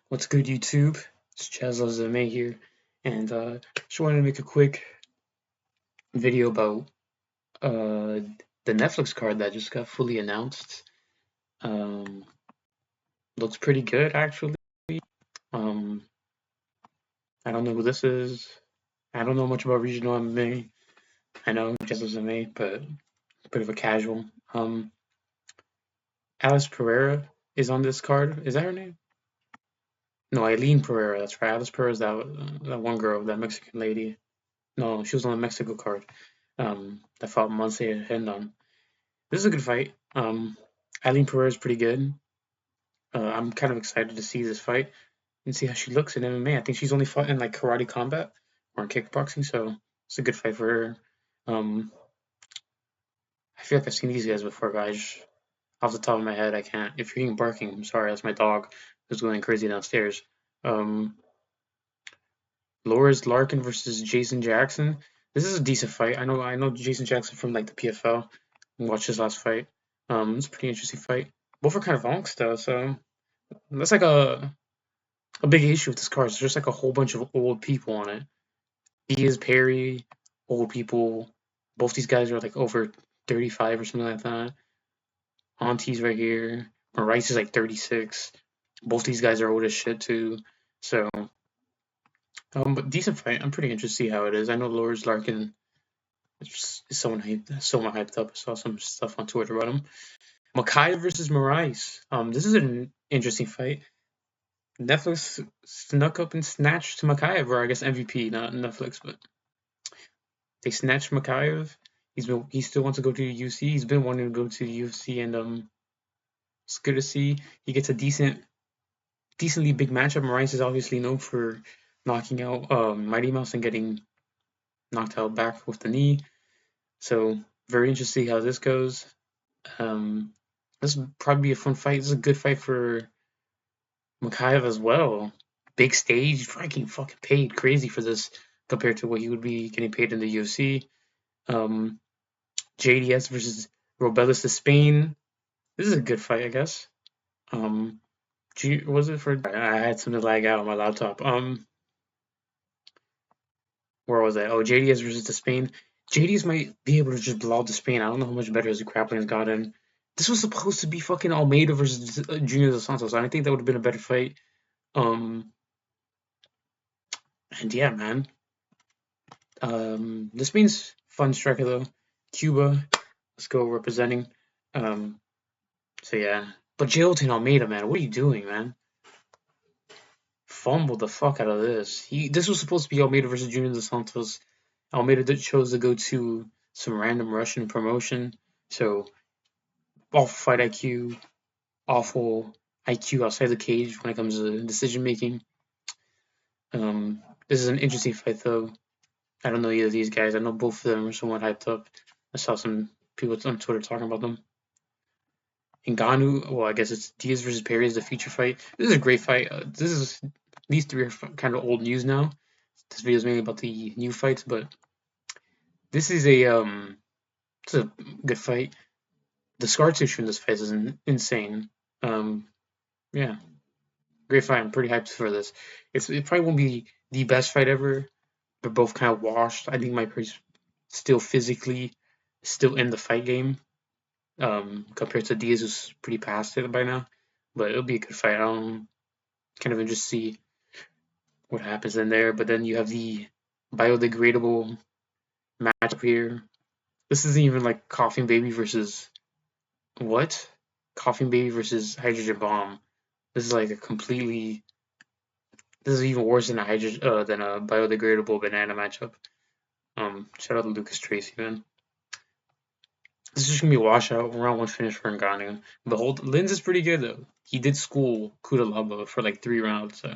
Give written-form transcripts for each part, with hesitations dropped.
What's good, YouTube? It's jazzlovesmma here, and just wanted to make a quick video about uh, the Netflix card that just got fully announced. Um, Looks pretty good, actually. Um, I don't know who this is. I don't know much about regional MMA. I know jazzlovesmma, but a bit of a casual. Alice Pereira is on this card. Is that her name? No, Eileen Pereira. That's right. Alice Pereira is that one girl, that Mexican lady. No, she was on the Mexico card. That fought Monse Hendon. This is a good fight. Eileen Pereira is pretty good. I'm kind of excited to see this fight and see how she looks in MMA. I think she's only fought in like karate combat or in kickboxing, so it's a good fight for her. Um, I feel like I've seen these guys before, guys. Off the top of my head, I can't. If you're hearing barking, I'm sorry. That's my dog who's going crazy downstairs. Um, Loris Larkin versus Jason Jackson. This is a decent fight. I know Jason Jackson from like the PFL. Watched his last fight. It's a pretty interesting fight. Both are kind of vonks though, so that's like a big issue with this card. There's just like a whole bunch of old people on it. Diaz, Perry, old people. Both these guys are like over 35 or something like that. Auntie's right here. Rice is like 36. Both these guys are old as shit too. So, but decent fight. I'm pretty interested to see how it is. I know Loris Larkin is somewhat hyped up. I saw some stuff on Twitter about him. Makaya versus Moraes. This is an interesting fight. Netflix snuck up and snatched Makayev, or I guess MVP, not Netflix, but they snatched Makayev. He still wants to go to the UFC. He's been wanting to go to the UFC, and it's good to see he gets a decently big matchup. Moraes is obviously known for knocking out Mighty Mouse and getting knocked out back with the knee. So very interesting to see how this goes. This would probably be a fun fight. This is a good fight for Makayev as well. Big stage, fucking paid crazy for this compared to what he would be getting paid in the UFC. Um, JDS versus Robelis de Spain. This is a good fight, I guess. Um, was it for? I had something lag out on my laptop. Where was I? Oh, JDS versus the Spain. JDS might be able to just blow out the Spain. I don't know how much better his grappling has gotten. This was supposed to be fucking Almeida versus Junior Dos Santos. I think that would have been a better fight. Um, and yeah, man. This means fun striker though. Cuba, let's go representing. Um, so yeah. But Jilton Almeida, man, what are you doing, man? Fumbled the fuck out of this. This was supposed to be Almeida versus Junior Dos Santos. Almeida chose to go to some random Russian promotion. So awful fight IQ, awful IQ outside the cage when it comes to decision making. This is an interesting fight though. I don't know either of these guys. I know both of them are somewhat hyped up. I saw some people on Twitter talking about them. Ngannou, well, I guess it's Diaz versus Perry is the feature fight. This is a great fight. These three are kind of old news now. This video is mainly about the new fights, but this is it's a good fight. The scar tissue in this fight is insane. Um, yeah, great fight. I'm pretty hyped for this. It probably won't be the best fight ever. They're both kind of washed. I think my price still physically still in the fight game. Compared to Diaz, who's pretty past it by now. But it'll be a good fight. Kind of interested to see what happens in there. But then you have the biodegradable matchup here. This isn't even like Coughing Baby versus what? Coughing Baby versus Hydrogen Bomb. This is like a completely. This is even worse than than a biodegradable banana matchup. Shout out to Lucas Tracy, man. This is just gonna be a washout. Round one finish for Ngannou. But Linz is pretty good though. He did school Kudalaba for like 3 rounds, so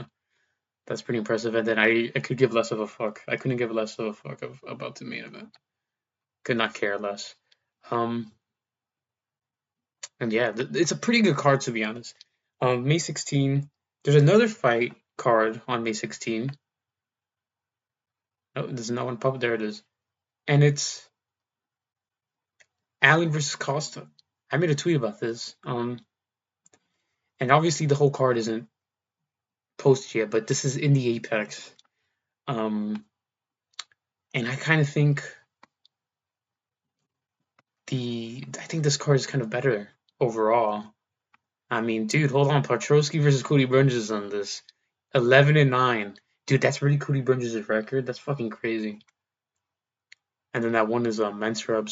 that's pretty impressive. And then I could give less of a fuck. I couldn't give less of a fuck about the main event. Could not care less. Um, and yeah, it's a pretty good card to be honest. May 16. There's another fight card on May 16. Oh, there's not one pop. There it is, and it's Allen versus Costa. I made a tweet about this. And obviously the whole card isn't posted yet, but this is in the Apex. And I kind of think I think this card is kind of better overall. I mean, dude, hold on. Patrosky versus Cody Burns on this. 11-9. Dude, that's really Cody Burns' record. That's fucking crazy. And then that one is Mansour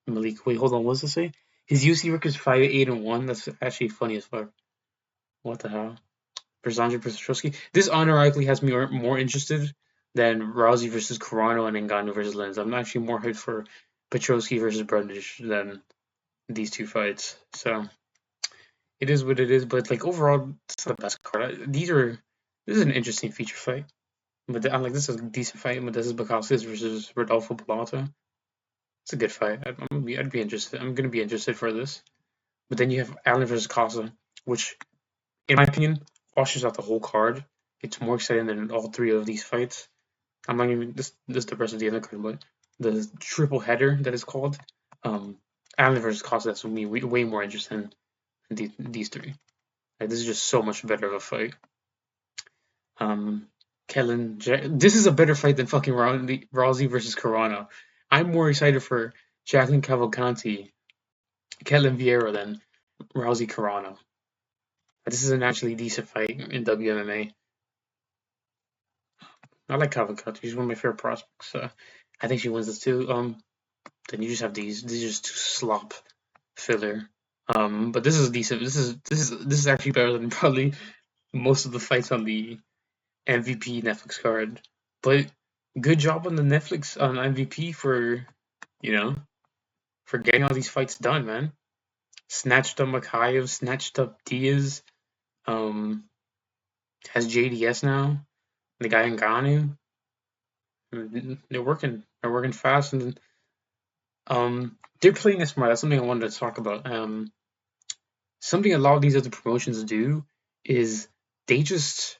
Malik. Wait, hold on. What does it say? His UC record is 5-8-1. That's actually funny as fuck. What the hell? Verzanji versus Patrosky. This unironically has me more interested than Rousey versus Carano and Ngannou versus Lenz. I'm actually more hyped for Petrosky versus Brundage than these two fights. So it is what it is. But like overall, it's not the best card. This is an interesting feature fight. But I'm like, this is a decent fight. But this is Bukowskis versus Rodolfo Pilata. It's a good fight. I'd be interested. I'm gonna be interested for this. But then you have Allen versus Casa, which, in my opinion, washes out the whole card. It's more exciting than all three of these fights. I'm not even this the rest of the other card, but the triple header that is called, Allen versus Costa, that's me way more interesting than these three. Like, this is just so much better of a fight. This is a better fight than fucking Rousey versus Carano. I'm more excited for Jacqueline Cavalcanti, Ketlin Vieira than Rousey Carano. This is an actually decent fight in WMMA. I like Cavalcanti. She's one of my favorite prospects. I think she wins this too. Then you just have these. These are just too slop filler. But this is decent. This is actually better than probably most of the fights on the MVP Netflix card. But good job on the Netflix on MVP for for getting all these fights done, man. Snatched up Makayev, snatched up Diaz. Has JDS now. The guy in Ngannou. They're working. They're working fast, and they're playing it smart. That's something I wanted to talk about. Something a lot of these other promotions do is they just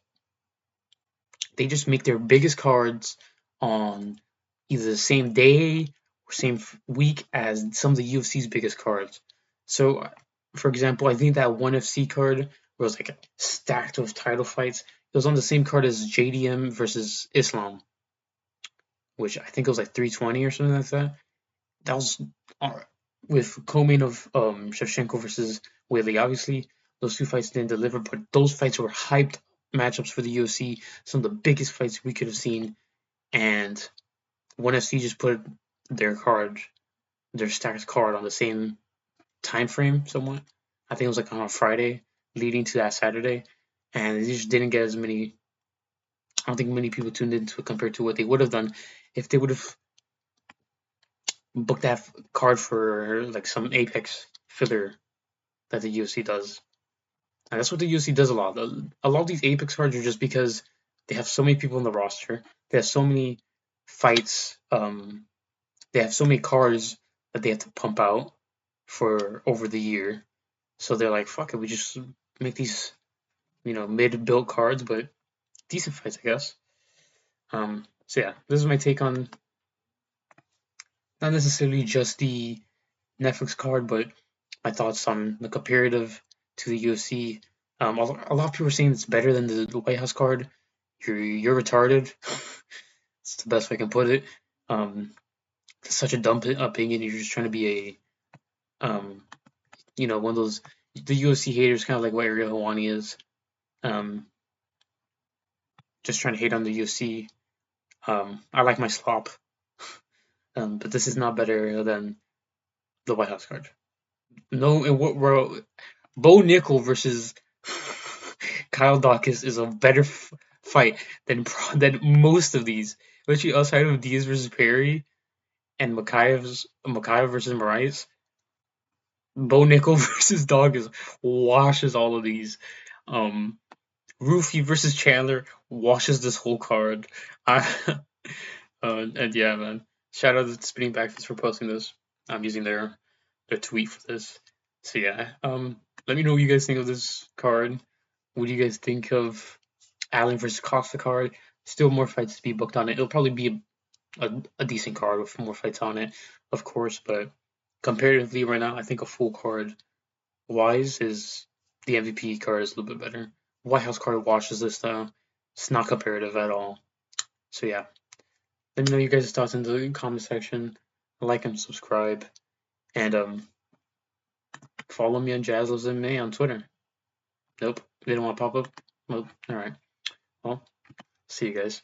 make their biggest cards on either the same day or same week as some of the UFC's biggest cards. So, for example, I think that ONE FC card was like stacked with title fights. It was on the same card as JDM versus Islam, which I think it was like 320 or something like that. That was with co-main of Shevchenko versus Whaley. Obviously, those two fights didn't deliver, but those fights were hyped matchups for the UFC. Some of the biggest fights we could have seen, and ONE FC just put their stacked card on the same time frame somewhat. I think it was like on a Friday leading to that Saturday, and they just didn't get as many. I don't think many people tuned into it compared to what they would have done if they would have booked that card for like some Apex filler that the UFC does. And that's what the UFC does a lot. A lot of these Apex cards are just because they have so many people in the roster. They have so many fights. They have so many cards that they have to pump out for over the year. So they're like, fuck it, we just make these, mid-built cards, but decent fights, I guess. So yeah, this is my take on not necessarily just the Netflix card, but my thoughts on the comparative to the UFC. A lot of people are saying it's better than the White House card. You're retarded. It's the best way I can put it. It's such a dumb opinion. You're just trying to be one of those the UFC haters, kind of like what Ariel Helwani is. Just trying to hate on the UFC. I like my slop. But this is not better than the White House card. No, in what world? Bo Nickel versus Kyle Dawkins is a better fight than most of these. Literally, outside of Diaz versus Perry and Makayev versus Moraes, Bo Nickel versus Dawkins washes all of these. Rufy versus Chandler washes this whole card. And yeah, man. Shout out to Spinning Backfist for posting this. I'm using their tweet for this. So yeah, let me know what you guys think of this card. What do you guys think of Allen versus Costa card? Still more fights to be booked on it. It'll probably be a decent card with more fights on it, of course, but comparatively right now, I think a full card wise is the MVP card is a little bit better. White House card watches this though. It's not comparative at all. So yeah, let me know you guys' thoughts in the comment section. Like and subscribe, and follow me on jazzlovesmma on Twitter. Nope, they don't want to pop up. Nope. All right. Well, see you guys.